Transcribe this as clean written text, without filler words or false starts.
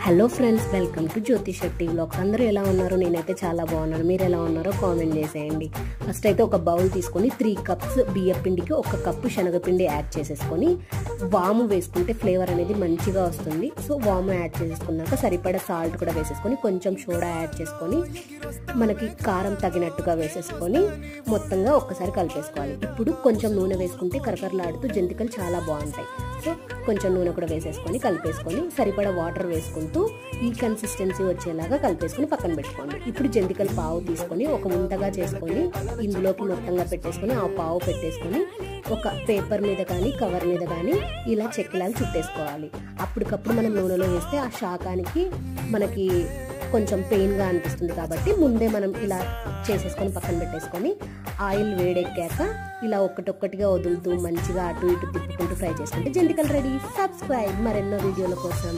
Hello friends, welcome to Jyothi Shetty vlogs. అందరూ ఎలా ఉన్నారు? నేనైతే చాలా బాగున్నాను. మీరు ఎలా ఉన్నారో కామెంట్ చేసేయండి. ఫస్ట్ అయితే ఒక బౌల్ తీసుకొని 3 కప్స్ బియ్యం పిండికి 1 కప్పు శనగపిండి యాడ్ చేసేసుకొని వాము వేసుకుంటే ఫ్లేవర్ అనేది మంచిగా వస్తుంది. సో వాము యాడ్ చేసేసుకున్నాక సరిపడా సాల్ట్ కూడా వేసేసుకొని కొంచెం సోడా యాడ్ చేసుకొని మనకి కారం తగినట్టుగా వేసేసుకొని మొత్తంగా ఒక్కసారి కలిపేసుకోవాలి. ఇప్పుడు కొంచెం నూనె వేసుకుంటే కరకరలాడుతూ జంతికలు చాలా బాగుంటాయి. సో కొంచెం నూనె కూడా వేసేసుకొని కలిపేసుకొని సరిపడా వాటర్ వేసుకుంటూ ఈ కన్సిస్టెన్సీ వచ్చేలాగా కలిపేసుకొని పక్కన పెట్టుకోండి. ఇప్పుడు జంతికలు పావు తీసుకొని ఒక ముంతగా చేసుకొని ఇందులోకి మొత్తంగా పెట్టేసుకొని ఆ పావు పెట్టేసుకొని ఒక పేపర్ మీద కానీ కవర్ మీద కానీ ఇలా చెక్కిలాగా చుట్టేసుకోవాలి. అప్పటికప్పుడు మనం నూనెలో వేస్తే ఆ శాకానికి మనకి కొంచెం పెయిన్గా అనిపిస్తుంది కాబట్టి ముందే మనం ఇలా చేసేసుకొని పక్కన పెట్టేసుకొని ఆయిల్ వేడెక్కాక ఇలా ఒక్కటొక్కటిగా వదులుతూ మంచిగా అటు ఇటు తిప్పుకుంటూ ఫ్రై చేసుకుంటే జంతికలు రెడీ. సబ్స్క్రైబ్ మరెన్నో వీడియోల కోసం.